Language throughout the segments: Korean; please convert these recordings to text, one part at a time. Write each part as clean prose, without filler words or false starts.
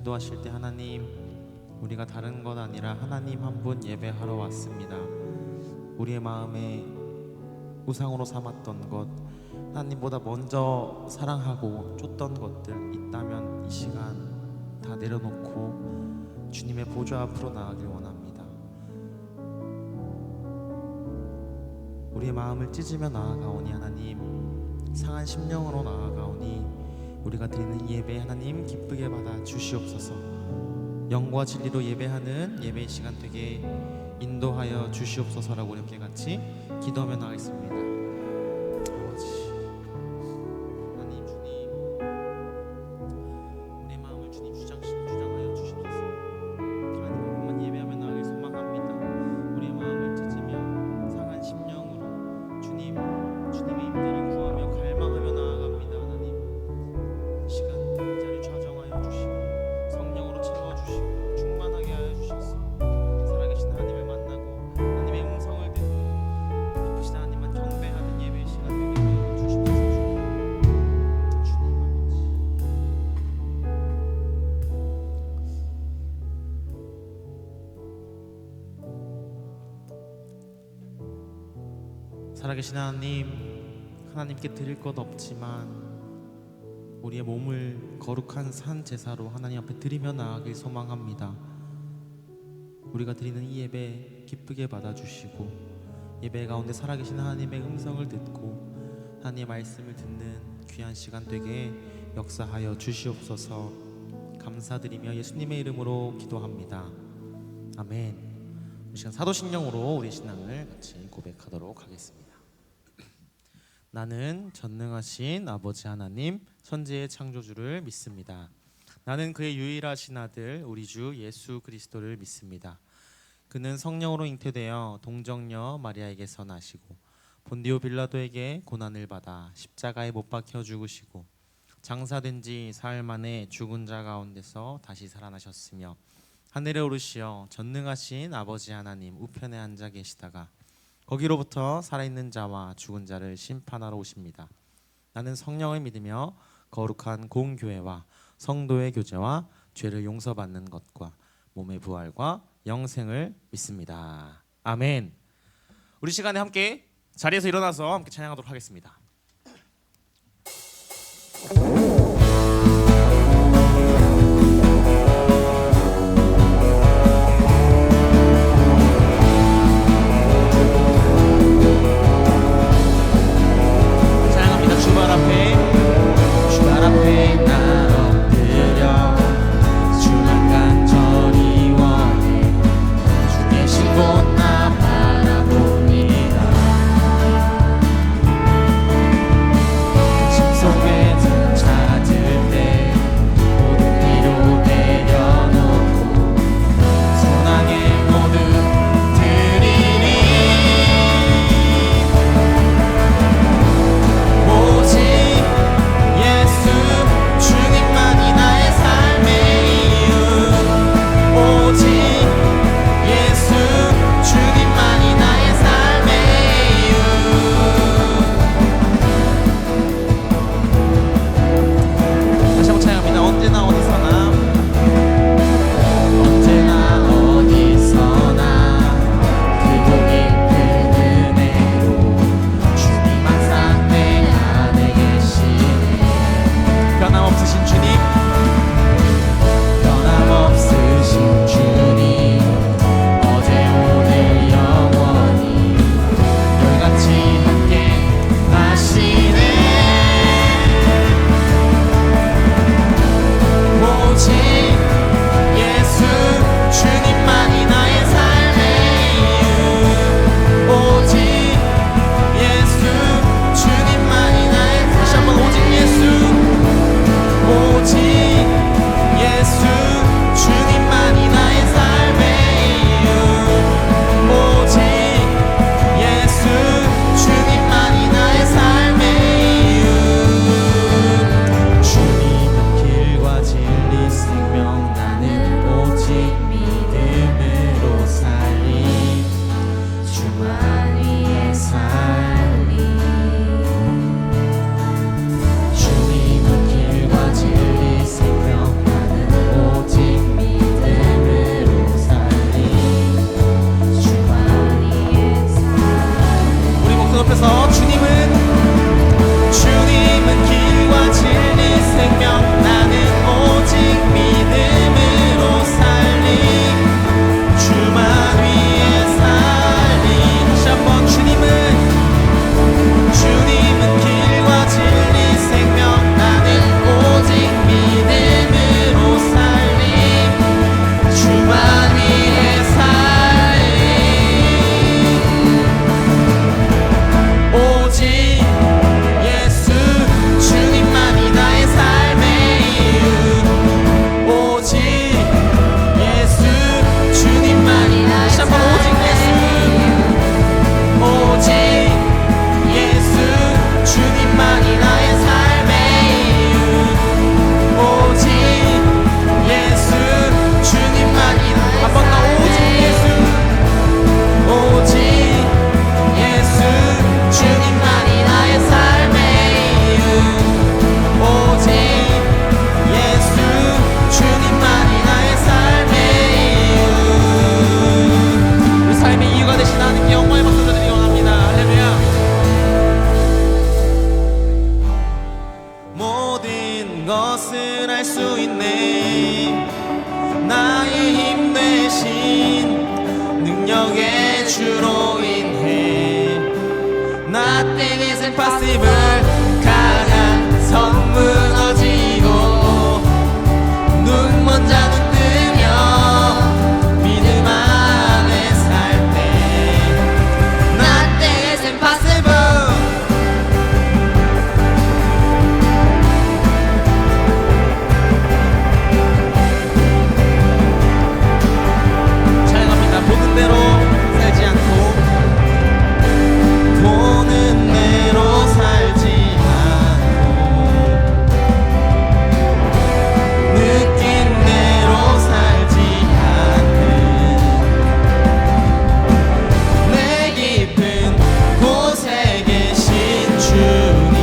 기도하실 때 하나님, 우리가 다른 것 아니라 하나님 한 분 예배하러 왔습니다. 우리의 마음에 우상으로 삼았던 것, 하나님보다 먼저 사랑하고 쫓던 것들 있다면 이 시간 다 내려놓고 주님의 보좌 앞으로 나아가길 원합니다. 우리의 마음을 찢으며 나아가오니 하나님, 상한 심령으로 나아가오니 우리가 드리는 이 예배 하나님 기쁘게 받아 주시옵소서. 영과 진리로 예배하는 예배 시간 되게 인도하여 주시옵소서라고 이렇게 같이 기도하며 나가겠습니다. 아버지 하나님, 주님 내 마음을 주님 주장하여 주시옵소서. 하나님 한 분만 예배하며 나가길 소망합니다. 우리의 마음을 찢으며 상한 심령으로 주님의 임재를 구하며 갈망하며 나아갑니다. 하나님 이 시간 이 자리 좌정하여 주시고 성령으로 채워주시고 충만하게 하여 주시옵소서. 살아계신 하나님을 만나고 하나님의 음성을 듣고 아프신 하나님만 경배하는 예배 시간 되게 하여 주시옵소서. 주님 아버지, 살아계신 하나님께 드릴 것 없지만 우리의 몸을 거룩한 산 제사로 하나님 앞에 드리며 나아가길 소망합니다. 우리가 드리는 이 예배 기쁘게 받아주시고 예배 가운데 살아계신 하나님의 음성을 듣고 하나님의 말씀을 듣는 귀한 시간 되게 역사하여 주시옵소서. 감사드리며 예수님의 이름으로 기도합니다. 아멘. 이 시간 사도신경으로 우리 신앙을 같이 고백하도록 하겠습니다. 나는 전능하신 아버지 하나님, 천지의 창조주를 믿습니다. 나는 그의 유일하신 아들 우리 주 예수 그리스도를 믿습니다. 그는 성령으로 잉태되어 동정녀 마리아에게서 나시고 본디오 빌라도에게 고난을 받아 십자가에 못 박혀 죽으시고 장사된 지 사흘 만에 죽은 자 가운데서 다시 살아나셨으며 하늘에 오르시어 전능하신 아버지 하나님 우편에 앉아 계시다가 거기로부터 살아있는 자와 죽은 자를 심판하러 오십니다. 나는 성령을 믿으며 거룩한 공교회와 성도의 교제와 죄를 용서받는 것과 몸의 부활과 영생을 믿습니다. 아멘. 우리 시간에 함께 자리에서 일어나서 함께 찬양하도록 하겠습니다. 주발 앞에 나 엎드려 주만 간절히 원해 주 계신 곳 나 바라봅니다. 것을 알 수 있네. 나의 힘 대신 능력의 주로 인해 Nothing is impossible. 강한 성 무너지고 눈 먼 자는 뜨며 믿음 안에 살 때 Nothing is impossible. 찬양합니다. 보는 대로 살지 않고 보는 대로 살지 않고 느낀 대로 살지 않는 내 깊은 곳에 계신 주님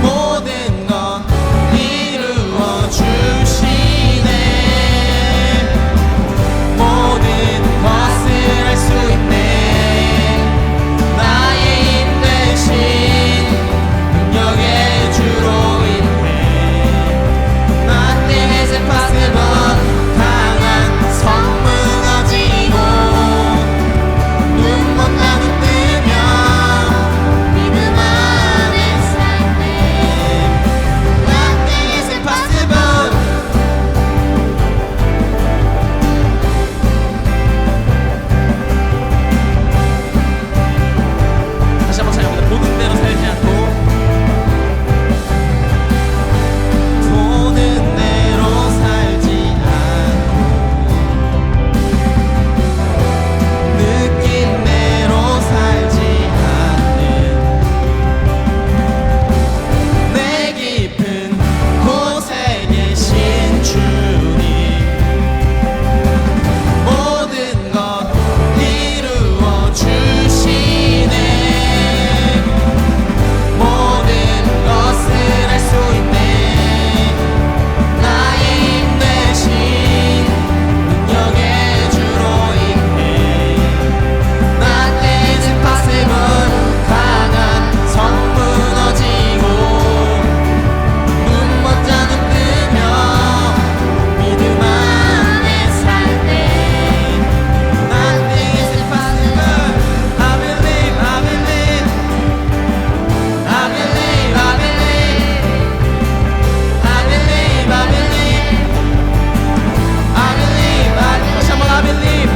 모든 것 이루어 주시네. 모든 것을 할 수 있네. 나의 힘 대신 능력의 주로 인해 Nothing is impossible. 강한 성 무너지고 눈 먼 나는 뜨며 믿음 안에 살 때 Nothing is impossible. 다시 한번 찬양합니다. 보는 대로 살지 않고 보는 대로 살지 않고 느낀 대로 살지 않는 내 깊은 곳에 계신 주님 모든 것 이루어 주시네. 모든 것을 할 수 있네. 나의 힘 대신 능력의 주로 인해 Nothing is impossible. 강한 성 무너지고 눈 먼 자는 뜨며 믿음 안에 살 때 Nothing is impossible. I believe, I believe, I believe, I believe, I believe, I believe, I believe, 다시 한번 I believe,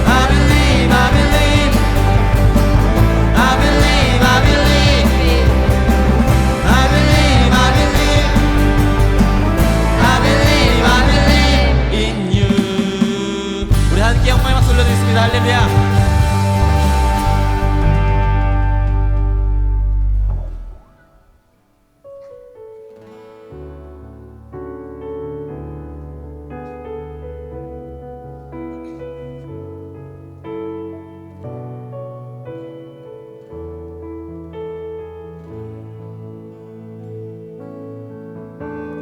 I believe, I believe, I believe, I believe, I believe, I believe, I believe, I believe in you. 우리 함께 영광의 박수 올려드리겠습니다. 할렐루야.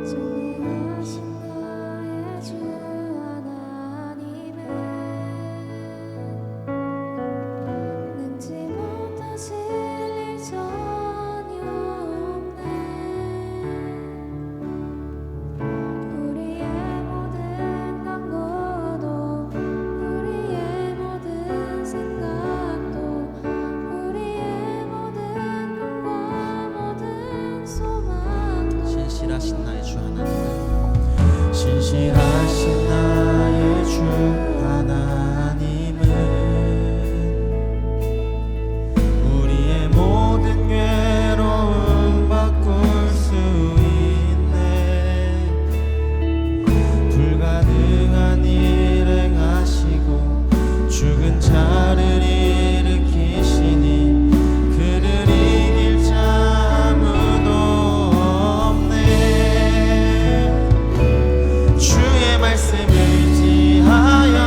전능하신 나의 주 하나님은 능지 못하실 일 전혀 없네. 우리의 모든 강구도 우리의 모든 생각도 우리의 모든 꿈과 모든 소망도 신실하신 나의 주 하나님은 신실하신 나의 주 하나님은 우리의 모든 괴로움 바꿀 수 있네. 불가능한 일 행하시고 죽은 자를 일으키시니 그를 이길 자 아무도 없네. 주의 말씀 의지하여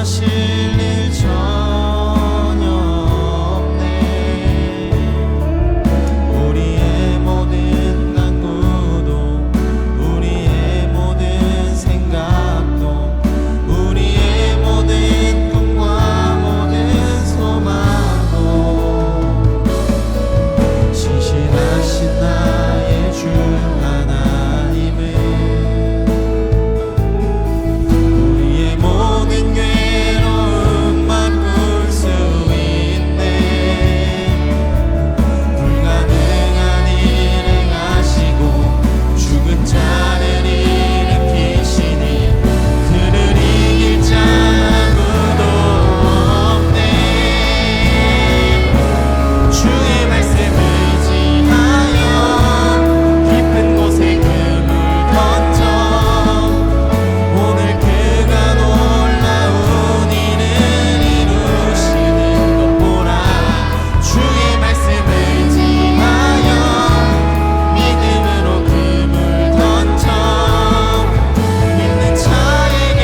하실 일 전혀 없네. 우리의 모든 간구도 우리의 모든 생각도 우리의 모든 꿈과 모든 소망도 신실하신 나의 주 하나님은 우리의 모든 괴로움 바꿀 수 있네. 불가능한 일 행하시고 죽은 자를 일으키시니 그를 이길 자 아무도 없네. 주의 말씀을 의지하여 깊은 곳에 금을 던져 오늘 그가 놀라운 일을 이루시는 것 보라. 주의 말씀을 의지하여 믿음으로 금을 던져 믿는 자에게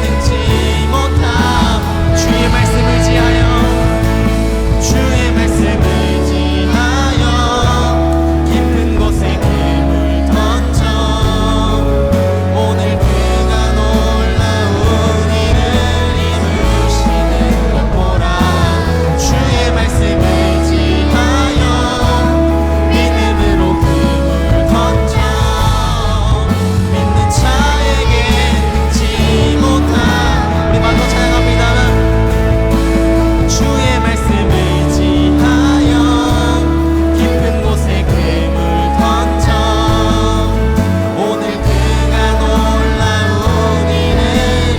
능치 못함. 주의 말씀을 의지하여 주의 말씀을 의지하여 깊은 곳에 금을 던져 오늘 그가 놀라운 일을 이루시는 것 보라. 주의 말씀을 의지하여 믿음으로 금을 던져 믿는 자에게 능치 못함. 우리 마지막 찬양합니다. 주의 말씀을 의지하여 깊은 곳에 금을 던져 오늘 그가 놀라운 일을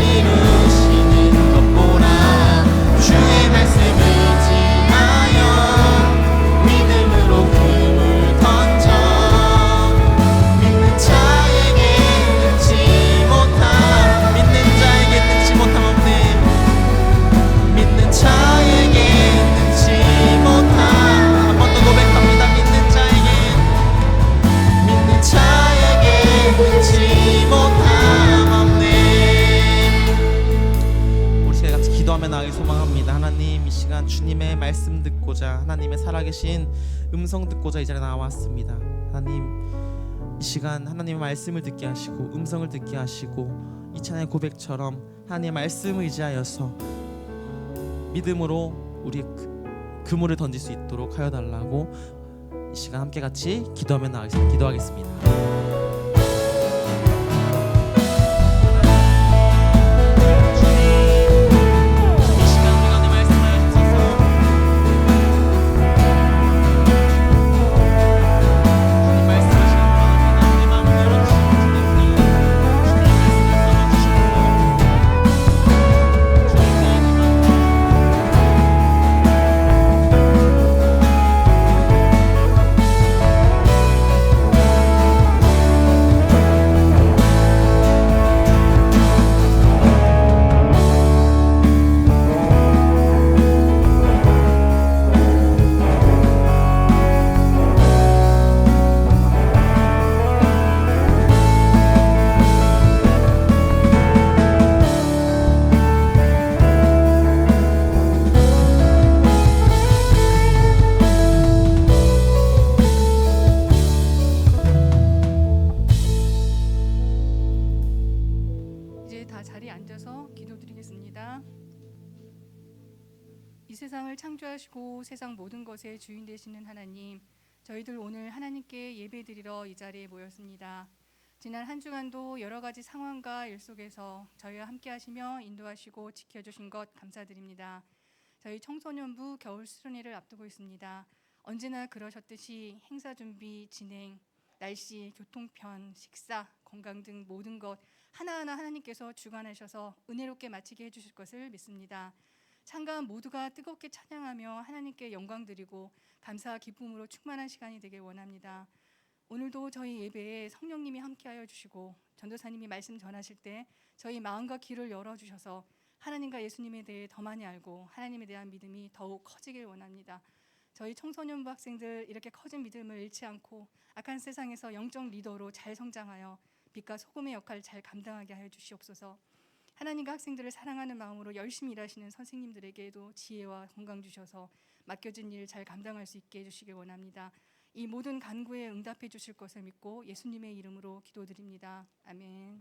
이루시는 것 보라. 주의 말씀을 의지하여 믿음으로 금을 던져 믿는 자에게 능치 못함. 믿는 자에게 능치 못함 없네. 믿는 자에게 능치 못함. 한 번 더 고백합니다. 믿는 자에게 능치 못함 없네. 우리 시간 같이 기도하며 나가길 소망합니다. 하나님, 이 시간 주님의 말씀 듣고자, 하나님의 살아계신 음성 듣고자 이 자리에 나왔습니다. 하나님, 이 시간 하나님의 말씀을 듣게 하시고 음성을 듣게 하시고 이 찬양의 고백처럼 하나님의 말씀을 의지하여서 믿음으로 우리의 그물을 던질 수 있도록 하여 달라고 이 시간 함께 같이 기도하며 기도하겠습니다. 이 시간 우리가 내 말씀을 주셔서 주님 말씀하시는 바랍니다. 내 마음을 열어주시고 주님 말씀을 써주시고 이제 다 자리에 앉아서 기도드리겠습니다. 이 세상을 창조하시고 세상 모든 것의 주인 되시는 하나님, 저희들 오늘 하나님께 예배드리러 이 자리에 모였습니다. 지난 한 주간도 여러 가지 상황과 일 속에서 저희와 함께 하시며 인도하시고 지켜주신 것 감사드립니다. 저희 청소년부 겨울 수련회를 앞두고 있습니다. 언제나 그러셨듯이 행사 준비, 진행, 날씨, 교통편, 식사, 건강 등 모든 것 하나하나 하나님께서 주관하셔서 은혜롭게 마치게 해주실 것을 믿습니다. 참가한 모두가 뜨겁게 찬양하며 하나님께 영광 드리고 감사와 기쁨으로 충만한 시간이 되길 원합니다. 오늘도 저희 예배에 성령님이 함께하여 주시고 전도사님이 말씀 전하실 때 저희 마음과 귀를 열어주셔서 하나님과 예수님에 대해 더 많이 알고 하나님에 대한 믿음이 더욱 커지길 원합니다. 저희 청소년부 학생들 이렇게 커진 믿음을 잃지 않고 악한 세상에서 영적 리더로 잘 성장하여 빛과 소금의 역할을 잘 감당하게 하여 주시옵소서. 하나님과 학생들을 사랑하는 마음으로 열심히 일하시는 선생님들에게도 지혜와 건강 주셔서 맡겨진 일 잘 감당할 수 있게 해주시길 원합니다. 이 모든 간구에 응답해 주실 것을 믿고 예수님의 이름으로 기도드립니다. 아멘.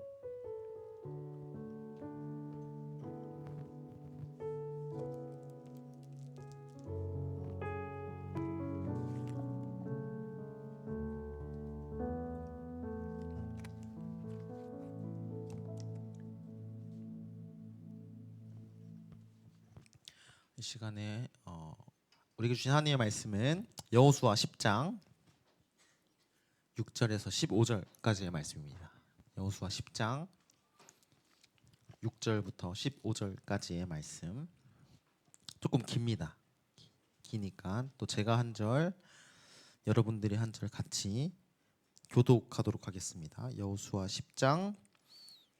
이 시간에 우리에게 주신 하나님의 말씀은 여호수아 10장 6절에서 15절까지의 말씀입니다. 여호수아 10장 6절부터 15절까지의 말씀. 조금 깁니다. 기니까 또 제가 한 절, 여러분들이 한 절 같이 교독하도록 하겠습니다. 여호수아 10장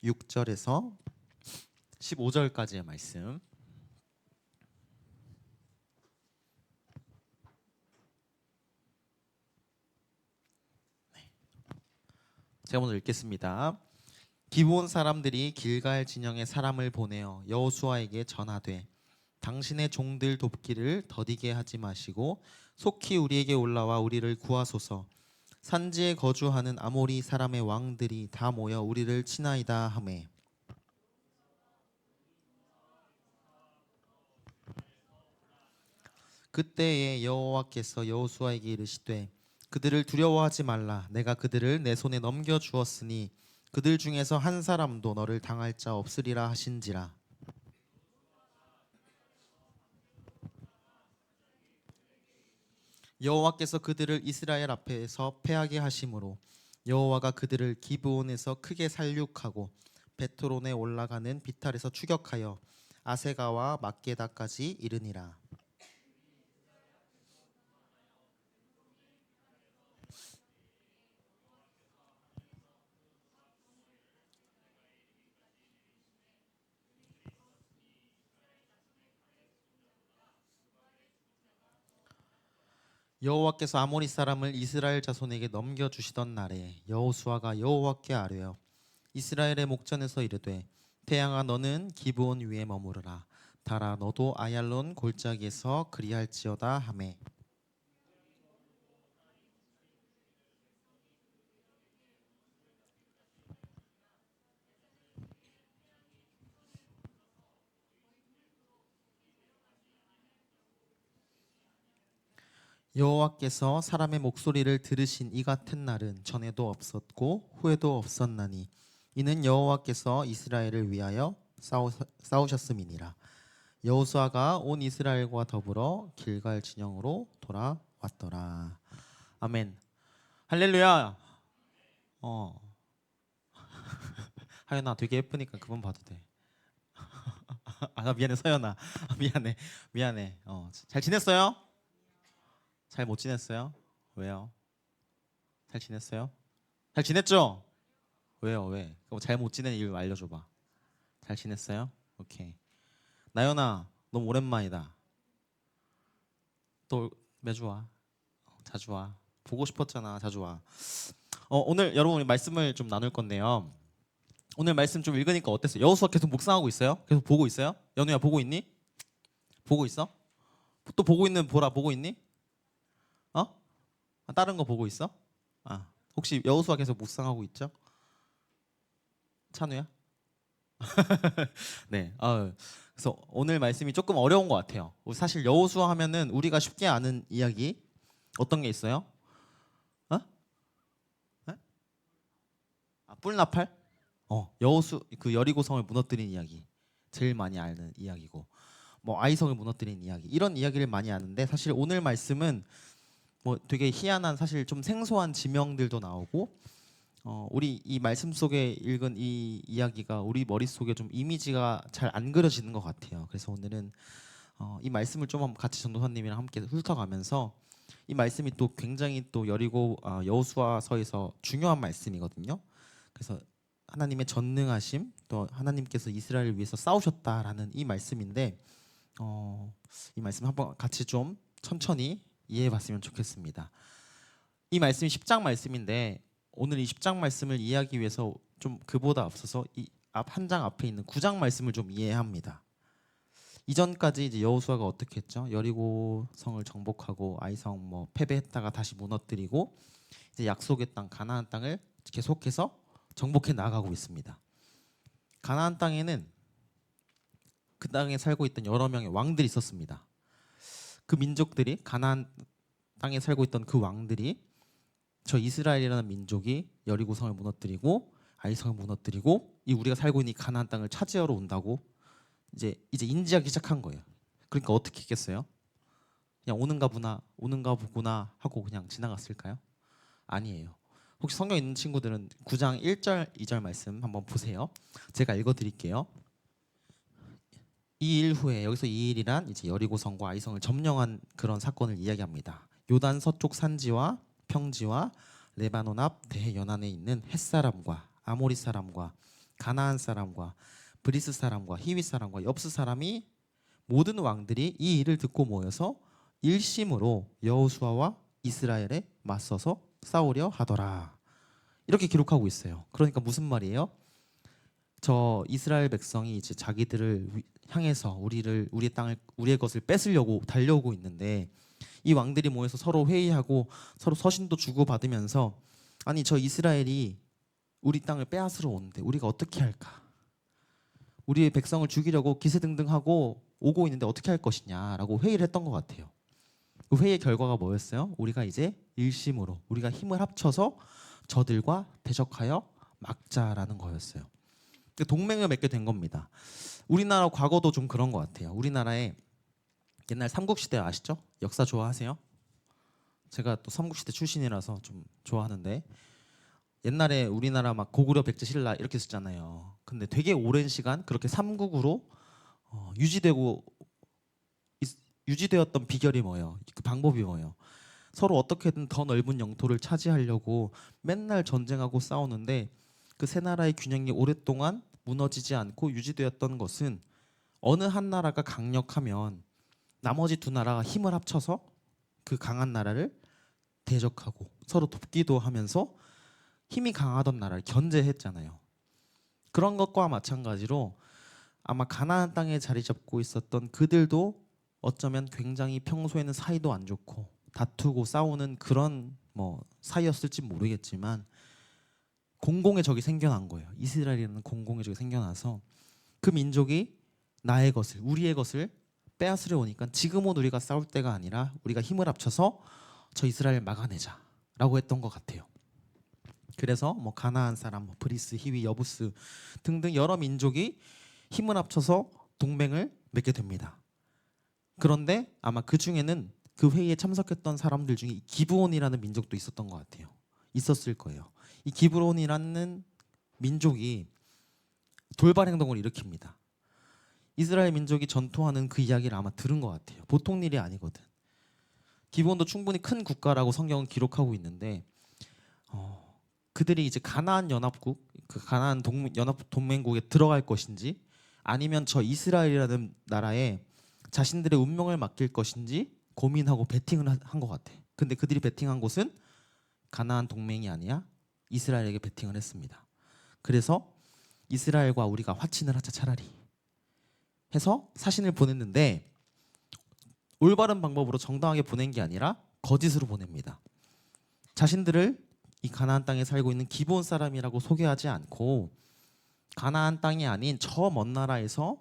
6절에서 15절까지의 말씀. 제가 먼저 읽겠습니다. 기브온 사람들이 길갈 진영에 사람을 보내어 여호수아에게 전하되 당신의 종들 돕기를 더디게 하지 마시고 속히 우리에게 올라와 우리를 구하소서. 산지에 거주하는 아모리 사람의 왕들이 다 모여 우리를 치나이다 하매 그때에 여호와께서 여호수아에게 이르시되 그들을 두려워하지 말라. 내가 그들을 내 손에 넘겨 주었으니 그들 중에서 한 사람도 너를 당할 자 없으리라 하신지라. 여호와께서 그들을 이스라엘 앞에서 패하게 하심으로 여호와가 그들을 기브온에서 크게 살육하고 베트론에 올라가는 비탈에서 추격하여 아세가와 막게다까지 이르니라. 여호와께서 아모리 사람을 이스라엘 자손에게 넘겨주시던 날에 여호수아가 여호와께 아뢰어 이스라엘의 목전에서 이르되 태양아 너는 기브온 위에 머무르라. 달아 너도 아얄론 골짜기에서 그리할지어다 하매 여호와께서 사람의 목소리를 들으신 이 같은 날은 전에도 없었고 후에도 없었나니 이는 여호와께서 이스라엘을 위하여 싸우셨음이니라. 여호수아가 온 이스라엘과 더불어 길갈 진영으로 돌아왔더라. 아멘. 할렐루야. 하연아 되게 예쁘니까 그분 봐도 돼. 아 미안해 서연아. 미안해. 잘 지냈어요? 잘 못 지냈어요? 왜요? 잘 지냈어요? 잘 지냈죠? 왜요? 왜? 잘 못 지낸 이유 알려줘봐. 잘 지냈어요? 오케이. 나연아 너무 오랜만이다. 또 매주 와. 자주 와. 보고 싶었잖아. 자주 와. 오늘 여러분 말씀을 좀 나눌 건데요. 오늘 말씀 좀 읽으니까 어땠어요? 여호수아 계속 묵상하고 있어요? 계속 보고 있어요? 연우야 보고 있니? 보고 있어? 또 보고 있는 보라 보고 있니? 다른 거 보고 있어? 혹시 여호수아 계속 묵상하고 있죠? 찬우야? 네. 그래서 오늘 말씀이 조금 어려운 것 같아요. 사실 여호수아 하면은 우리가 쉽게 아는 이야기 어떤 게 있어요? 뿔나팔? 여호수 그 여리고성을 무너뜨린 이야기 제일 많이 아는 이야기고, 뭐 아이성을 무너뜨린 이야기 이런 이야기를 많이 아는데 사실 오늘 말씀은 뭐 되게 희한한 사실 좀 생소한 지명들도 나오고 우리 이 말씀 속에 읽은 이 이야기가 우리 머릿속에 좀 이미지가 잘 안 그려지는 것 같아요. 그래서 오늘은 이 말씀을 좀 같이 전도사님이랑 함께 훑어가면서 이 말씀이 또 굉장히 또 여호수아서에서 중요한 말씀이거든요. 그래서 하나님의 전능하심 또 하나님께서 이스라엘을 위해서 싸우셨다라는 이 말씀인데 이 말씀 한번 같이 좀 천천히 이해해봤으면 좋겠습니다. 이 말씀이 10장 말씀인데 오늘 이 10장 말씀을 이해하기 위해서 좀 그보다 앞서서 이 한 장 앞에 있는 9장 말씀을 좀 이해해야 합니다. 이전까지 이제 여호수아가 어떻게 했죠? 여리고 성을 정복하고 아이성 뭐 패배했다가 다시 무너뜨리고 이제 약속의 땅 가나안 땅을 계속해서 정복해 나가고 있습니다. 가나안 땅에는 그 땅에 살고 있던 여러 명의 왕들이 있었습니다. 그 민족들이 가나안 땅에 살고 있던 그 왕들이 저 이스라엘이라는 민족이 여리고 성을 무너뜨리고 아이성을 무너뜨리고 이 우리가 살고 있는 이 가나안 땅을 차지하러 온다고 이제 인지하기 시작한 거예요. 그러니까 어떻게 했겠어요? 그냥 오는가 보구나 하고 그냥 지나갔을까요? 아니에요. 혹시 성경 있는 친구들은 9장 1절 2절 말씀 한번 보세요. 제가 읽어드릴게요. 이 일 후에 여기서 이 일이란 이제 여리고성과 아이성을 점령한 그런 사건을 이야기합니다. 요단 서쪽 산지와 평지와 레바논 앞 대연안에 있는 햇사람과 아모리 사람과 가나안 사람과 브리스 사람과 히위 사람과 엽스 사람이 모든 왕들이 이 일을 듣고 모여서 일심으로 여호수아와 이스라엘에 맞서서 싸우려 하더라. 이렇게 기록하고 있어요. 그러니까 무슨 말이에요? 저 이스라엘 백성이 이제 자기들을 향해서 우리의 땅을 우리의 것을 뺏으려고 달려오고 있는데 이 왕들이 모여서 서로 회의하고 서로 서신도 주고받으면서 아니 저 이스라엘이 우리 땅을 빼앗으러 오는데 우리가 어떻게 할까? 우리의 백성을 죽이려고 기세등등하고 오고 있는데 어떻게 할 것이냐라고 회의를 했던 것 같아요. 그 회의의 결과가 뭐였어요? 우리가 이제 일심으로 우리가 힘을 합쳐서 저들과 대적하여 막자라는 거였어요. 동맹을 맺게 된 겁니다. 우리나라 과거도 좀 그런 것 같아요. 우리나라에 옛날 삼국시대 아시죠? 역사 좋아하세요? 제가 또 삼국시대 출신이라서 좀 좋아하는데 옛날에 우리나라 막 고구려 백제 신라 이렇게 썼잖아요. 근데 되게 오랜 시간 그렇게 삼국으로 유지되었던 비결이 뭐예요? 그 방법이 뭐예요? 서로 어떻게든 더 넓은 영토를 차지하려고 맨날 전쟁하고 싸우는데 그 세 나라의 균형이 오랫동안 무너지지 않고 유지되었던 것은 어느 한 나라가 강력하면 나머지 두 나라가 힘을 합쳐서 그 강한 나라를 대적하고 서로 돕기도 하면서 힘이 강하던 나라를 견제했잖아요. 그런 것과 마찬가지로 아마 가나안 땅에 자리 잡고 있었던 그들도 어쩌면 굉장히 평소에는 사이도 안 좋고 다투고 싸우는 그런 뭐 사이였을지 모르겠지만 공공의 적이 생겨난 거예요. 이스라엘이라는 공공의 적이 생겨나서 그 민족이 나의 것을 우리의 것을 빼앗으려 오니까 지금은 우리가 싸울 때가 아니라 우리가 힘을 합쳐서 저 이스라엘을 막아내자라고 했던 것 같아요. 그래서 뭐 가나안 사람, 뭐 브리스, 히위, 여부스 등등 여러 민족이 힘을 합쳐서 동맹을 맺게 됩니다. 그런데 아마 그 중에는 그 회의에 참석했던 사람들 중에 기브온이라는 민족도 있었던 것 같아요. 있었을 거예요. 이 기브온이라는 민족이 돌발 행동을 일으킵니다. 이스라엘 민족이 전투하는 그 이야기를 아마 들은 것 같아요. 보통 일이 아니거든. 기브온도 충분히 큰 국가라고 성경은 기록하고 있는데 그들이 이제 가나안 연합국, 그 가나안 연합 동맹국에 들어갈 것인지 아니면 저 이스라엘이라는 나라에 자신들의 운명을 맡길 것인지 고민하고 베팅을 한 것 같아. 근데 그들이 베팅한 곳은 가나안 동맹이 아니라 이스라엘에게 베팅을 했습니다. 그래서 이스라엘과 우리가 화친을 하자 차라리 해서 사신을 보냈는데 올바른 방법으로 정당하게 보낸 게 아니라 거짓으로 보냅니다. 자신들을 이 가나안 땅에 살고 있는 기브온 사람이라고 소개하지 않고 가나안 땅이 아닌 저 먼 나라에서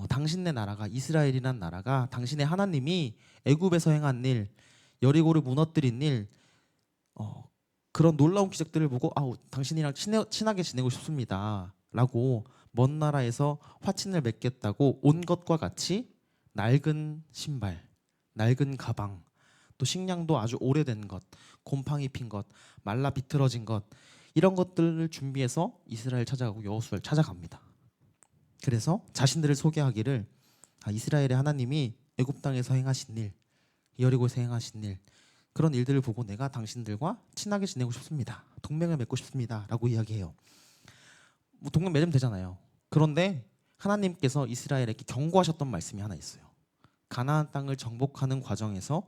당신네 나라가 이스라엘이란 나라가 당신의 하나님이 애굽에서 행한 일, 여리고를 무너뜨린 일, 그런 놀라운 기적들을 보고 당신이랑 친하게 지내고 싶습니다라고 먼 나라에서 화친을 맺겠다고 온 것과 같이 낡은 신발, 낡은 가방, 또 식량도 아주 오래된 것, 곰팡이 핀 것, 말라 비틀어진 것 이런 것들을 준비해서 이스라엘 찾아가고 여호수아를 찾아갑니다. 그래서 자신들을 소개하기를 이스라엘의 하나님이 애굽 땅에서 행하신 일, 여리고에서 행하신 일 그런 일들을 보고 내가 당신들과 친하게 지내고 싶습니다. 동맹을 맺고 싶습니다라고 이야기해요. 뭐 동맹 맺으면 되잖아요. 그런데 하나님께서 이스라엘에게 경고하셨던 말씀이 하나 있어요. 가나안 땅을 정복하는 과정에서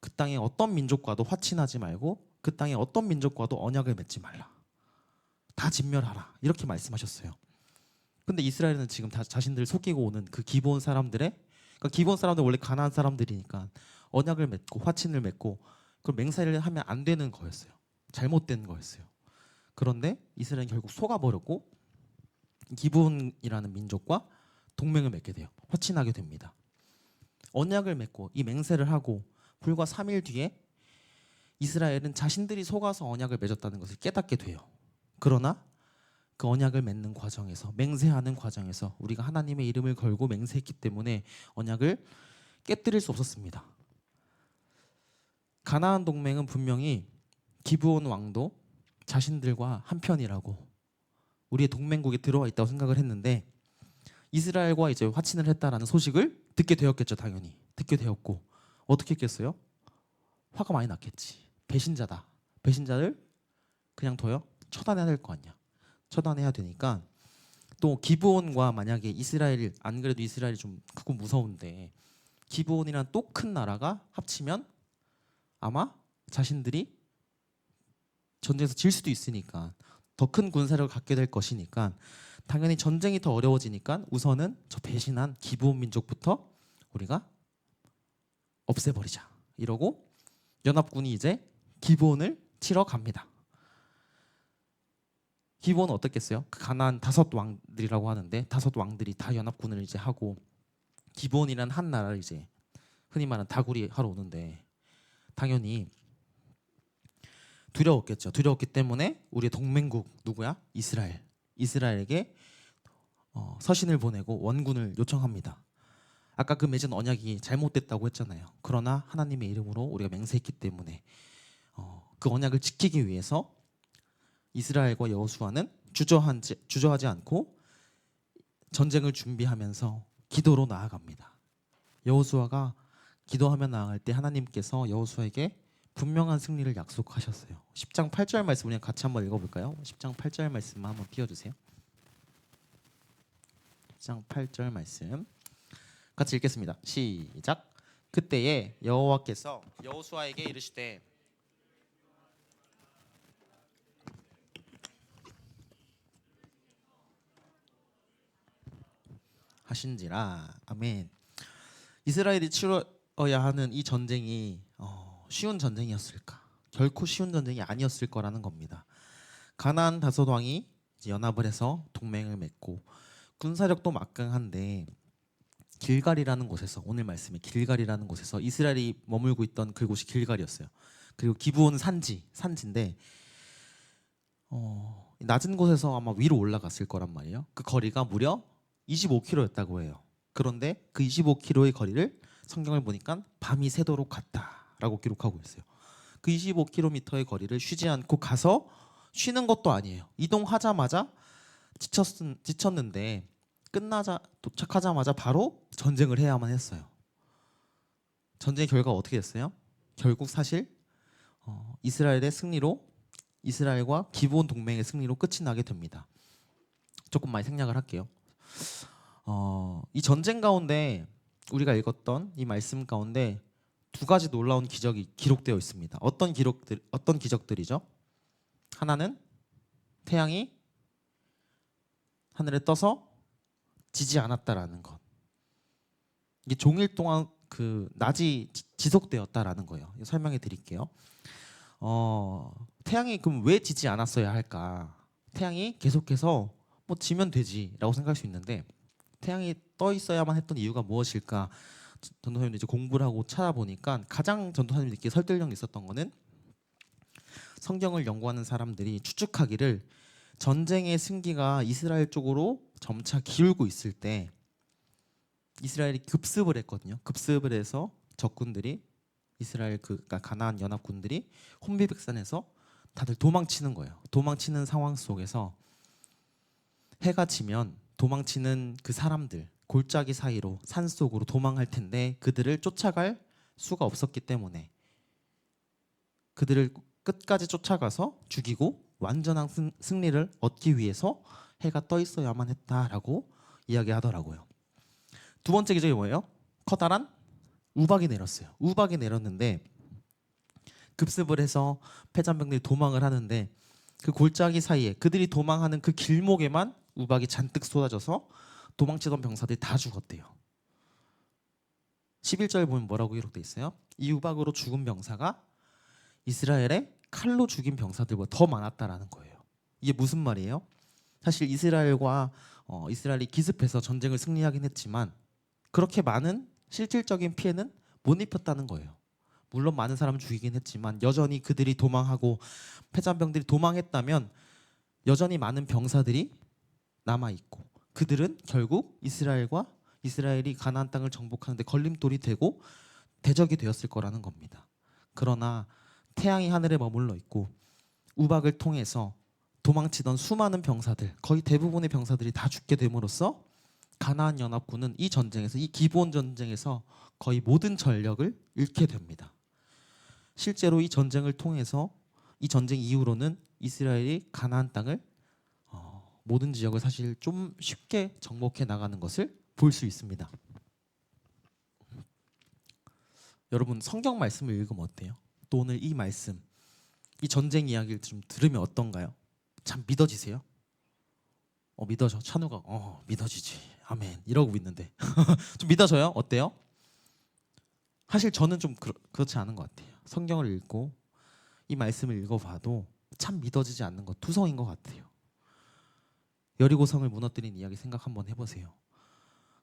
그 땅의 어떤 민족과도 화친하지 말고 그 땅의 어떤 민족과도 언약을 맺지 말라. 다 진멸하라. 이렇게 말씀하셨어요. 근데 이스라엘은 지금 다 자신들 속이고 오는 그 기브온 사람들의, 그러니까 기브온 사람들 원래 가나안 사람들이니까 언약을 맺고 화친을 맺고 그걸 맹세를 하면 안 되는 거였어요. 잘못된 거였어요. 그런데 이스라엘은 결국 속아버렸고 기브온이라는 민족과 동맹을 맺게 돼요. 화친하게 됩니다. 언약을 맺고 이 맹세를 하고 불과 3일 뒤에 이스라엘은 자신들이 속아서 언약을 맺었다는 것을 깨닫게 돼요. 그러나 그 언약을 맺는 과정에서, 맹세하는 과정에서 우리가 하나님의 이름을 걸고 맹세했기 때문에 언약을 깨뜨릴 수 없었습니다. 가나안 동맹은 분명히 기브온 왕도 자신들과 한편이라고 우리의 동맹국에 들어와 있다고 생각을 했는데 이스라엘과 이제 화친을 했다라는 소식을 듣게 되었겠죠. 당연히 듣게 되었고 어떻게 했겠어요? 화가 많이 났겠지. 배신자다. 배신자를 그냥 둬요? 처단해야 될 거 아니야. 처단해야 되니까 또 기브온과 만약에 이스라엘, 안 그래도 이스라엘이 좀 크고 무서운데 기브온이란 또 큰 나라가 합치면 아마 자신들이 전쟁에서 질 수도 있으니까 더 큰 군사력을 갖게 될 것이니까 당연히 전쟁이 더 어려워지니까 우선은 저 배신한 기브온 민족부터 우리가 없애버리자 이러고 연합군이 이제 기브온을 치러 갑니다. 기브온은 어떻겠어요? 그 가나안 5왕들이라고 하는데 5왕들이 다 연합군을 이제 하고 기브온이란 한 나라를 이제 흔히 말하는 다구리 하러 오는데 당연히 두려웠겠죠. 두려웠기 때문에 우리의 동맹국 누구야? 이스라엘. 이스라엘에게 서신을 보내고 원군을 요청합니다. 아까 그 맺은 언약이 잘못됐다고 했잖아요. 그러나 하나님의 이름으로 우리가 맹세했기 때문에 그 언약을 지키기 위해서 이스라엘과 여호수아는 주저하지 않고 전쟁을 준비하면서 기도로 나아갑니다. 여호수아가 기도하며 나아갈 때 하나님께서 여호수아에게 분명한 승리를 약속하셨어요. 10장 8절 말씀 우리 같이 한번 읽어볼까요? 10장 8절 말씀만 한번 띄워주세요. 10장 8절 말씀 같이 읽겠습니다. 시작. 그때에 여호와께서 여호수아에게 이르시되 하신지라. 아멘. 이스라엘이 치러야 하는 이 전쟁이 쉬운 전쟁이었을까? 결코 쉬운 전쟁이 아니었을 거라는 겁니다. 가나안 5왕이 연합을 해서 동맹을 맺고 군사력도 막강한데 길갈이라는 곳에서, 오늘 말씀에 길갈이라는 곳에서 이스라엘이 머물고 있던 그곳이 길갈이었어요. 그리고 기브온 산지인데 낮은 곳에서 아마 위로 올라갔을 거란 말이에요. 그 거리가 무려 25km였다고 해요. 그런데 그 25km의 거리를 성경을 보니까 밤이 새도록 갔다라고 기록하고 있어요. 그 25km의 거리를 쉬지 않고 가서 쉬는 것도 아니에요. 이동하자마자 지쳤는데 도착하자마자 바로 전쟁을 해야만 했어요. 전쟁의 결과가 어떻게 됐어요? 결국 사실 이스라엘의 승리로, 이스라엘과 기브온 동맹의 승리로 끝이 나게 됩니다. 조금 많이 생략을 할게요. 이 전쟁 가운데 우리가 읽었던 이 말씀 가운데 2가지 놀라운 기적이 기록되어 있습니다. 어떤 기적들이죠? 하나는 태양이 하늘에 떠서 지지 않았다라는 것. 이게 종일 동안 그 낮이 지속되었다라는 거예요. 설명해 드릴게요. 태양이 그럼 왜 지지 않았어야 할까? 태양이 계속해서 뭐 지면 되지라고 생각할 수 있는데 태양이 떠 있어야만 했던 이유가 무엇일까? 전도사님들 이제 공부를 하고 찾아보니까 가장 전도사님들께 설득력이 있었던 거는 성경을 연구하는 사람들이 추측하기를 전쟁의 승기가 이스라엘 쪽으로 점차 기울고 있을 때 이스라엘이 급습을 했거든요. 급습을 해서 적군들이 이스라엘 그러니까 가나안 연합군들이 혼비백산해서 다들 도망치는 거예요. 도망치는 상황 속에서 해가 지면 도망치는 그 사람들 골짜기 사이로 산속으로 도망할 텐데 그들을 쫓아갈 수가 없었기 때문에 그들을 끝까지 쫓아가서 죽이고 완전한 승리를 얻기 위해서 해가 떠 있어야만 했다라고 이야기하더라고요. 2번째 기적이 뭐예요? 커다란 우박이 내렸어요. 우박이 내렸는데 급습을 해서 패잔병들이 도망을 하는데 그 골짜기 사이에 그들이 도망하는 그 길목에만 우박이 잔뜩 쏟아져서 도망치던 병사들이 다 죽었대요. 11절 보면 뭐라고 기록돼 있어요? 이 우박으로 죽은 병사가 이스라엘의 칼로 죽인 병사들보다 더 많았다라는 거예요. 이게 무슨 말이에요? 사실 이스라엘이 기습해서 전쟁을 승리하긴 했지만 그렇게 많은 실질적인 피해는 못 입혔다는 거예요. 물론 많은 사람 죽이긴 했지만 여전히 그들이 도망하고 패잔병들이 도망했다면 여전히 많은 병사들이 남아 있고 그들은 결국 이스라엘이 가나안 땅을 정복하는데 걸림돌이 되고 대적이 되었을 거라는 겁니다. 그러나 태양이 하늘에 머물러 있고 우박을 통해서 도망치던 수많은 병사들, 거의 대부분의 병사들이 다 죽게 됨으로써 가나안 연합군은 이 전쟁에서, 이 기브온 전쟁에서 거의 모든 전력을 잃게 됩니다. 실제로 이 전쟁을 통해서 이 전쟁 이후로는 이스라엘이 가나안 땅을 모든 지역을 사실 좀 쉽게 정복해 나가는 것을 볼 수 있습니다. 여러분 성경 말씀을 읽으면 어때요? 또 오늘 이 말씀, 이 전쟁 이야기를 좀 들으면 어떤가요? 참 믿어지세요? 믿어져. 찬우가 믿어지지. 아멘. 이러고 있는데 좀 믿어져요? 어때요? 사실 저는 좀 그렇지 않은 것 같아요. 성경을 읽고 이 말씀을 읽어봐도 참 믿어지지 않는 것 투성인 것 같아요. 여리고성을 무너뜨린 이야기 생각 한번 해보세요.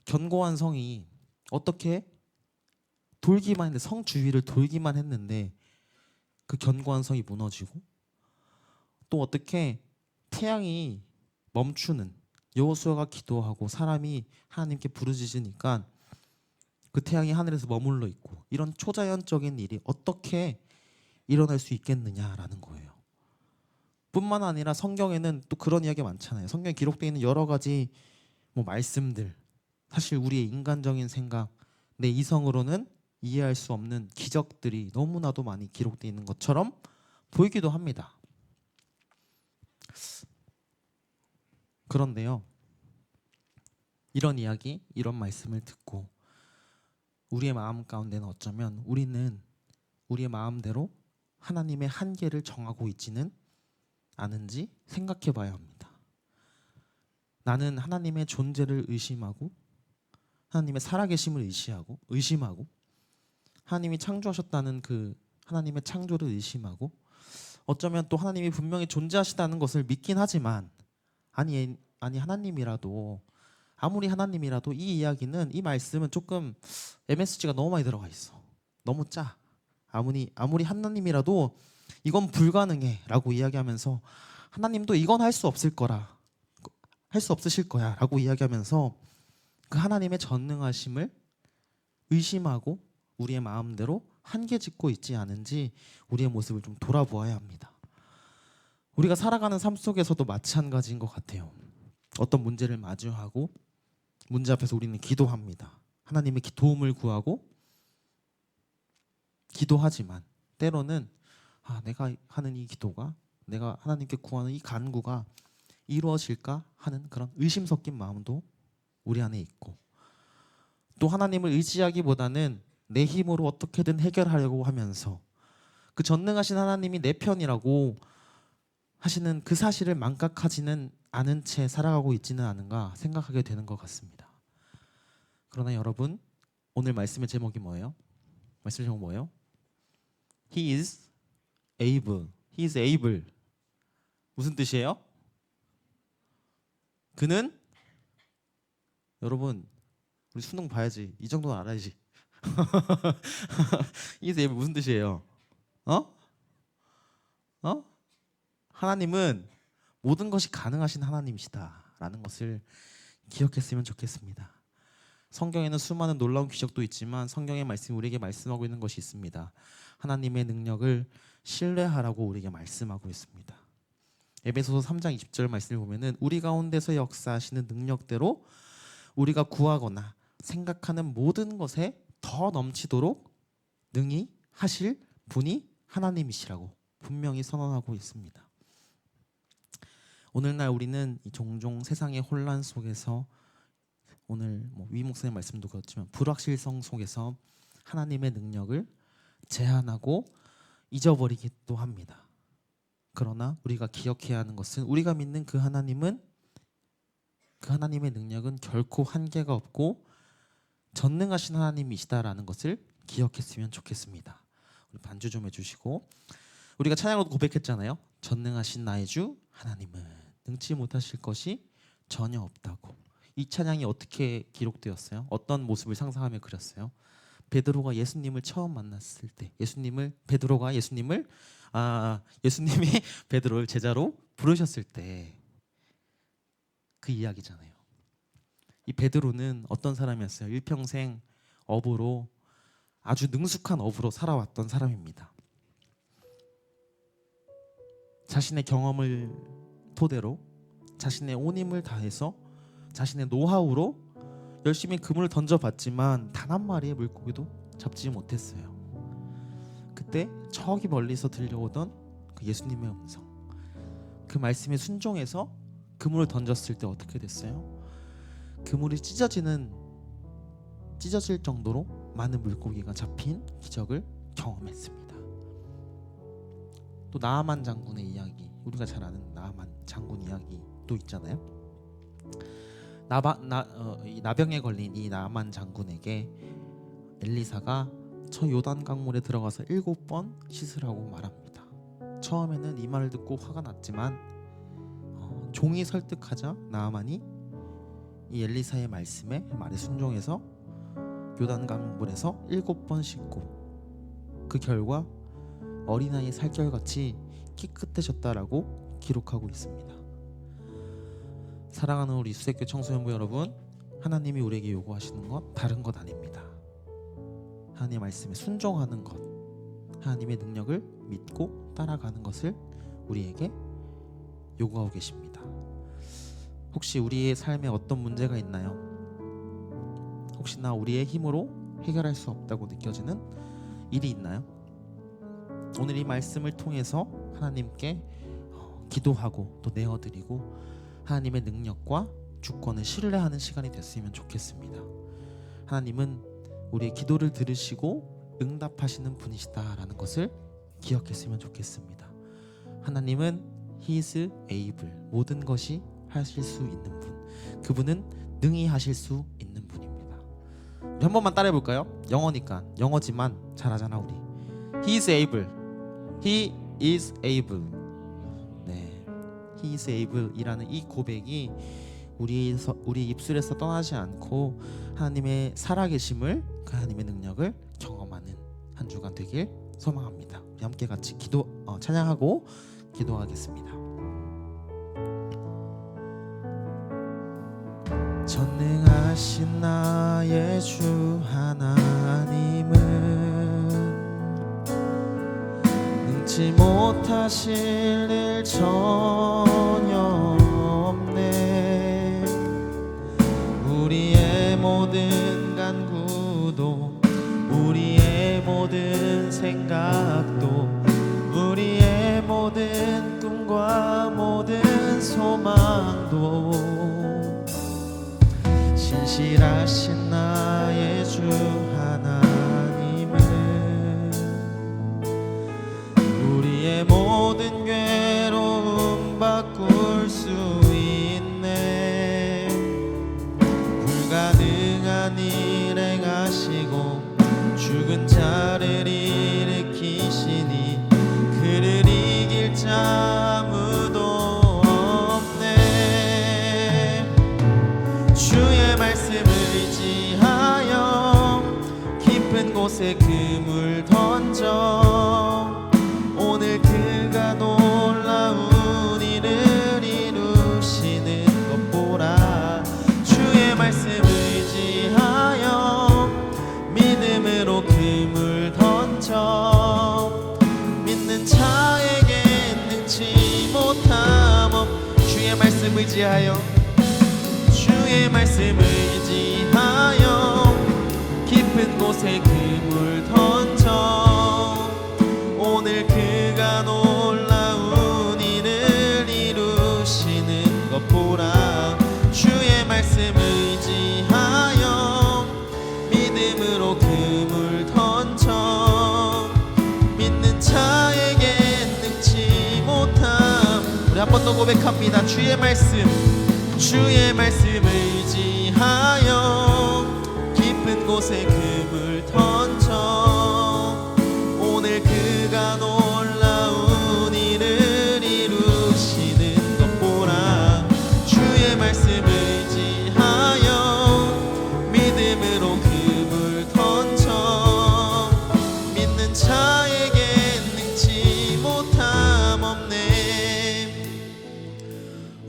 견고한 성이 어떻게 돌기만 했는데 성 주위를 돌기만 했는데 그 견고한 성이 무너지고 또 어떻게 태양이 멈추는 여호수아가 기도하고 사람이 하나님께 부르짖으니까 그 태양이 하늘에서 머물러 있고 이런 초자연적인 일이 어떻게 일어날 수 있겠느냐라는 거예요. 뿐만 아니라 성경에는 또 그런 이야기가 많잖아요. 성경에 기록되어 있는 여러 가지 말씀들, 사실 우리의 인간적인 생각, 내 이성으로는 이해할 수 없는 기적들이 너무나도 많이 기록되어 있는 것처럼 보이기도 합니다. 그런데요, 이런 이야기, 이런 말씀을 듣고 우리의 마음 가운데는 어쩌면 우리는 우리의 마음대로 하나님의 한계를 정하고 있지는 않은지 생각해 봐야 합니다. 나는 하나님의 존재를 의심하고 하나님의 살아계심을 의심하고 하나님이 창조하셨다는 그 하나님의 창조를 의심하고 어쩌면 또 하나님이 분명히 존재하시다는 것을 믿긴 하지만 아니 하나님이라도 아무리 하나님이라도 이 이야기는 이 말씀은 조금 MSG가 너무 많이 들어가 있어. 너무 짜. 아무리 하나님이라도 이건 불가능해라고 이야기하면서 하나님도 이건 할 수 없으실 거야라고 이야기하면서 그 하나님의 전능하심을 의심하고 우리의 마음대로 한계 짓고 있지 않은지 우리의 모습을 좀 돌아보아야 합니다. 우리가 살아가는 삶 속에서도 마찬가지인 것 같아요. 어떤 문제를 마주하고 문제 앞에서 우리는 기도합니다. 하나님의 도움을 구하고 기도하지만 때로는 내가 하는 이 기도가 내가 하나님께 구하는 이 간구가 이루어질까 하는 그런 의심 섞인 마음도 우리 안에 있고 또 하나님을 의지하기보다는 내 힘으로 어떻게든 해결하려고 하면서 그 전능하신 하나님이 내 편이라고 하시는 그 사실을 망각하지는 않은 채 살아가고 있지는 않은가 생각하게 되는 것 같습니다. 그러나 여러분 오늘 말씀의 제목이 뭐예요? 말씀의 제목 뭐예요? He is able. He is able. 무슨 뜻이에요? 그는 여러분 우리 수능 봐야지. 이 정도는 알아야지. He is able 무슨 뜻이에요? 하나님은 모든 것이 가능하신 하나님이시다라는 것을 기억했으면 좋겠습니다. 성경에는 수많은 놀라운 기적도 있지만 성경의 말씀이 우리에게 말씀하고 있는 것이 있습니다. 하나님의 능력을 신뢰하라고 우리에게 말씀하고 있습니다. 에베소서 3장 20절 말씀을 보면은 우리 가운데서 역사하시는 능력대로 우리가 구하거나 생각하는 모든 것에 더 넘치도록 능히 하실 분이 하나님이시라고 분명히 선언하고 있습니다. 오늘날 우리는 종종 세상의 혼란 속에서 오늘 위 목사님 말씀도 그렇지만 불확실성 속에서 하나님의 능력을 제한하고 잊어버리기도 합니다. 그러나 우리가 기억해야 하는 것은 우리가 믿는 그 하나님은 그 하나님의 능력은 결코 한계가 없고 전능하신 하나님이시다라는 것을 기억했으면 좋겠습니다. 우리 반주 좀 해주시고, 우리가 찬양으로 고백했잖아요. 전능하신 나의 주 하나님은 능치 못하실 것이 전혀 없다고. 이 찬양이 어떻게 기록되었어요? 어떤 모습을 상상하며 그렸어요? 베드로가 예수님을 처음 만났을 때, 예수님이 베드로를 제자로 부르셨을 때 그 이야기잖아요. 이 베드로는 어떤 사람이었어요? 일평생 어부로, 아주 능숙한 어부로 살아왔던 사람입니다. 자신의 경험을 토대로 자신의 온 힘을 다해서 자신의 노하우로 열심히 그물을 던져봤지만 단 한 마리의 물고기도 잡지 못했어요. 그때 저기 멀리서 들려오던 그 예수님의 음성, 그 말씀에 순종해서 그물을 던졌을 때 어떻게 됐어요? 그물이 찢어질 정도로 많은 물고기가 잡힌 기적을 경험했습니다. 또 나아만 장군의 이야기, 우리가 잘 아는 나아만 장군 이야기도 있잖아요. 이 나병에 걸린 이 나아만 장군에게 엘리사가 저 요단 강물에 들어가서 7번 씻으라고 말합니다. 처음에는 이 말을 듣고 화가 났지만 종이 설득하자 나아만이 이 엘리사의 말에 순종해서 요단 강물에서 7번 씻고 그 결과 어린아이 살결같이 깨끗해졌다라고 기록하고 있습니다. 사랑하는 우리 수색교 청소년부 여러분, 하나님이 우리에게 요구하시는 것 다른 것 아닙니다. 하나님의 말씀에 순종하는 것, 하나님의 능력을 믿고 따라가는 것을 우리에게 요구하고 계십니다. 혹시 우리의 삶에 어떤 문제가 있나요? 혹시나 우리의 힘으로 해결할 수 없다고 느껴지는 일이 있나요? 오늘 이 말씀을 통해서 하나님께 기도하고 또 내어드리고 하나님의 능력과 주권을 신뢰하는 시간이 됐으면 좋겠습니다. 하나님은 우리의 기도를 들으시고 응답하시는 분이시다라는 것을 기억했으면 좋겠습니다. 하나님은 He is able, 모든 것이 하실 수 있는 분, 그분은 능히 하실 수 있는 분입니다. 우리 한 번만 따라해 볼까요? 영어니까, 영어지만 잘하잖아 우리. He is able, He is able. 네, He is able 이라는 이 고백이 우리 입술에서 떠나지 않고 하나님의 살아계심을, 그 하나님의 능력을 경험하는 한 주간 되길 소망합니다. 우리 함께 같이 찬양하고 기도하겠습니다. 전능하신 나의 주 하나님은 능치 못하실 일 전혀 없네. 우리의 모든 간구도, 우리의 모든 생각도, 우리의 모든 꿈과 모든 소망도 신실하신 나의 주 하나님은 우리의 모든 괴로움 바꿀 수 있네. 불가능한 일 행하시고 죽은 자를 일으키시니 그를 이길 자 아무도 없네. 주의 말씀을 의지하여 깊은 곳에 그물 던져 오늘 그가 놀라운 일을 이루시는 것 보라. 주의 말씀을 의지하여 믿음으로 그물 던져 믿는 자에게 능치 못함 없. 주의 말씀 의지하여, 주의 말씀 의지하여 깊은 곳에 그물 던져 오늘 그가 놀라운 일을 이루시는 것 보라. 주의 말씀 의지하여 믿음으로 그물 던져 믿는 자에게 능치 못함. 우리 한 번 더 고백합니다. 주의 말씀, 주의 말씀을 의지하여 깊은 곳에 금을 던져 오늘 그가 놀라운 일을 이루시는 것 보라. 주의 말씀을 의지하여 믿음으로 금을 던져 믿는 자에겐 능치 못함 없네.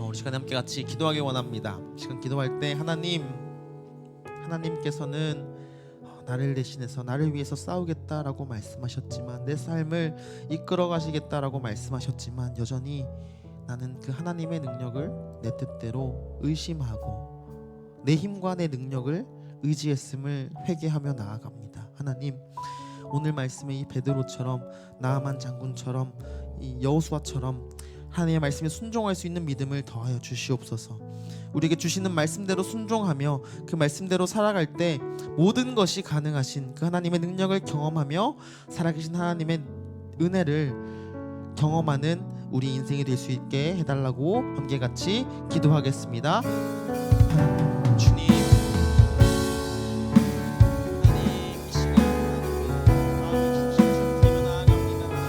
우리 시간에 함께 같이 기도하기 원합니다. 시간 기도할 때 하나님께서는 나를 대신해서 나를 위해서 싸우겠다라고 말씀하셨지만 내 삶을 이끌어 가시겠다라고 말씀하셨지만 여전히 나는 그 하나님의 능력을 내 뜻대로 의심하고 내 힘과 내 능력을 의지했음을 회개하며 나아갑니다. 하나님, 오늘 말씀에 이 베드로처럼 나아만 장군처럼 이 여호수아처럼 하나님의 말씀에 순종할 수 있는 믿음을 더하여 주시옵소서. 우리에게 주시는 말씀대로 순종하며 그 말씀대로 살아갈 때 모든 것이 가능하신 그 하나님의 능력을 경험하며 살아계신 하나님의 은혜를 경험하는 우리 인생이 될 수 있게 해달라고 함께 같이 기도하겠습니다. 주님, 이 시간 하나님 주시는 나아갑니다.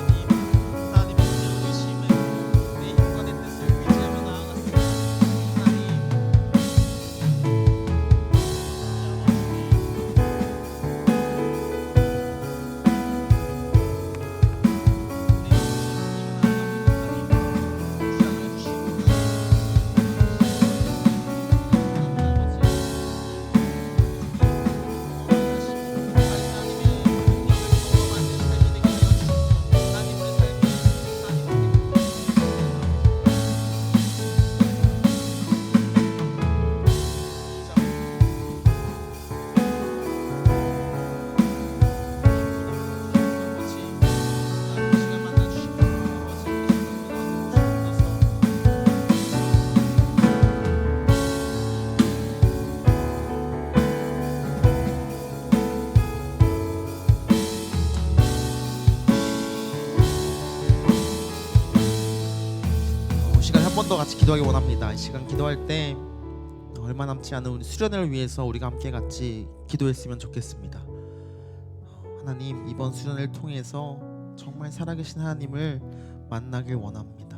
하나님의 능력을 의심해 내 힘과 내 뜻을 의지하며 나아갔습니다. 한 번 더 같이 기도하기 원합니다. 이 시간 기도할 때 얼마 남지 않은 우리 수련회를 위해서 우리가 함께 같이 기도했으면 좋겠습니다. 하나님, 이번 수련회를 통해서 정말 살아계신 하나님을 만나길 원합니다.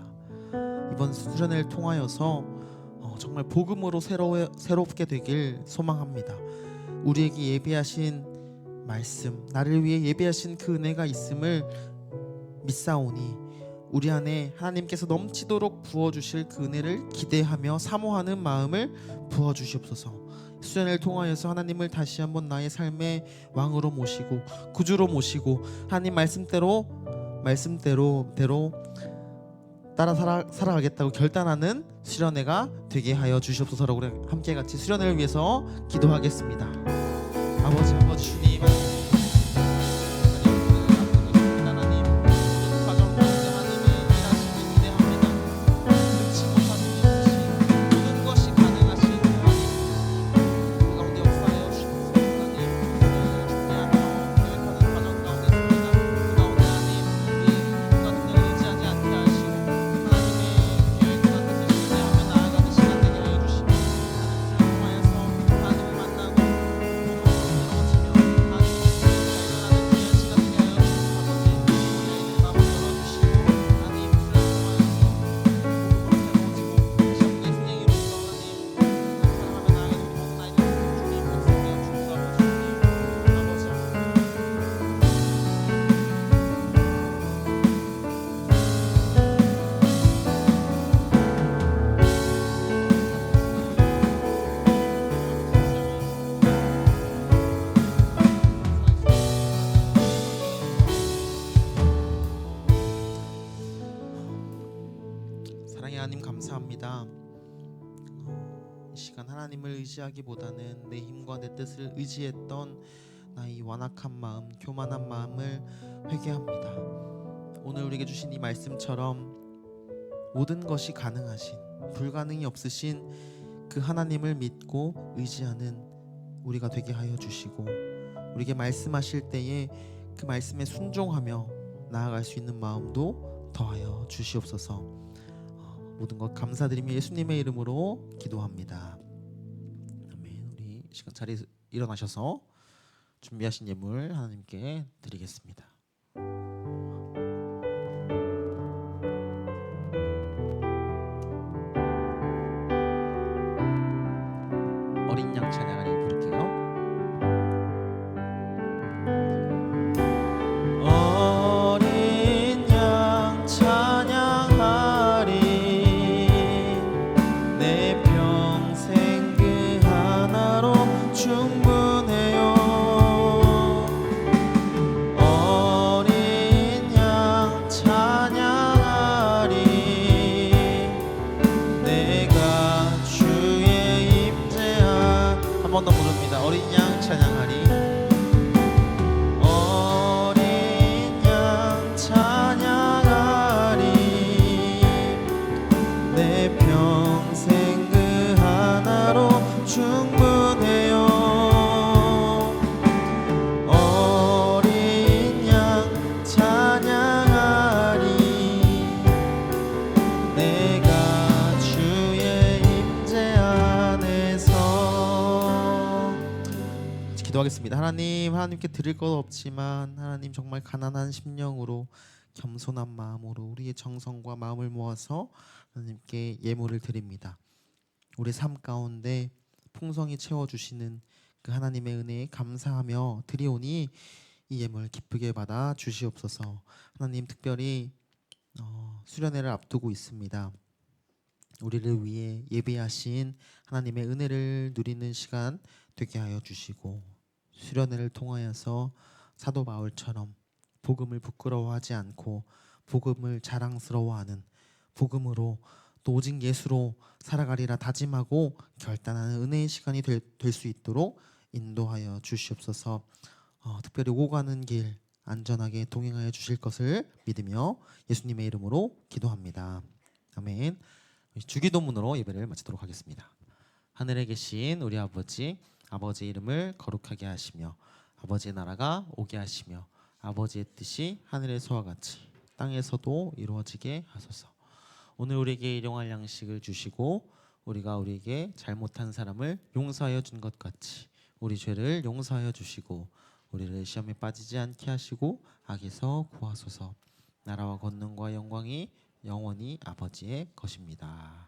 이번 수련회를 통하여서 정말 복음으로 새롭게 되길 소망합니다. 우리에게 예비하신 말씀, 나를 위해 예비하신 그 은혜가 있음을 믿사오니 우리 안에 하나님께서 넘치도록 부어주실 그 은혜를 기대하며 사모하는 마음을 부어주시옵소서. 수련회를 통하여서 하나님을 다시 한번 나의 삶의 왕으로 모시고 구주로 모시고 하나님 말씀대로 따라 살아가겠다고 결단하는 수련회가 되게 하여 주시옵소서라고 함께 같이 수련회를 위해서 기도하겠습니다. 아버지 주님, 하나님 감사합니다. 이 시간 하나님을 의지하기보다는 내 힘과 내 뜻을 의지했던 나의 완악한 마음, 교만한 마음을 회개합니다. 오늘 우리에게 주신 이 말씀처럼 모든 것이 가능하신, 불가능이 없으신 그 하나님을 믿고 의지하는 우리가 되게 하여 주시고, 우리에게 말씀하실 때에 그 말씀에 순종하며 나아갈 수 있는 마음도 더하여 주시옵소서. 모든 것 감사드리며 예수님의 이름으로 기도합니다. 아멘. 우리 시간 자리에 일어나셔서 준비하신 예물 하나님께 드리겠습니다. 어린 양 찬양을 부를게요. 어린 양 찬양하리 내 평생 그 하나로 충분해요. 어린 양 찬양하리 내가 주의 임재한 한 번 더 부릅니다. 어린 양 찬양하리 어린 양 찬양하리 내 평생 그 하나로 충분해요. 어린 양 찬양하리 내가 주의 임재 안에서. 기도하겠습니다. 하나님께 드릴 것 없지만 하나님 정말 가난한 심령으로 겸손한 마음으로 우리의 정성과 마음을 모아서 하나님께 예물을 드립니다. 우리 삶 가운데 풍성히 채워주시는 그 하나님의 은혜에 감사하며 드리오니 이 예물 기쁘게 받아 주시옵소서. 하나님 특별히 수련회를 앞두고 있습니다. 우리를 위해 예비하신 하나님의 은혜를 누리는 시간 되게 하여 주시고 수련회를 통하여서 사도 바울처럼 복음을 부끄러워하지 않고 복음을 자랑스러워하는 복음으로 또 오직 예수로 살아가리라 다짐하고 결단하는 은혜의 시간이 될 수 있도록 인도하여 주시옵소서. 특별히 오고 가는 길 안전하게 동행하여 주실 것을 믿으며 예수님의 이름으로 기도합니다. 아멘. 주기도문으로 예배를 마치도록 하겠습니다. 하늘에 계신 우리 아버지의 이름을 거룩하게 하시며 아버지의 나라가 오게 하시며 아버지의 뜻이 하늘에서와 같이 땅에서도 이루어지게 하소서. 오늘 우리에게 일용할 양식을 주시고 우리가 우리에게 잘못한 사람을 용서하여 준 것 같이 우리 죄를 용서하여 주시고 우리를 시험에 빠지지 않게 하시고 악에서 구하소서. 나라와 권능과 영광이 영원히 아버지의 것입니다.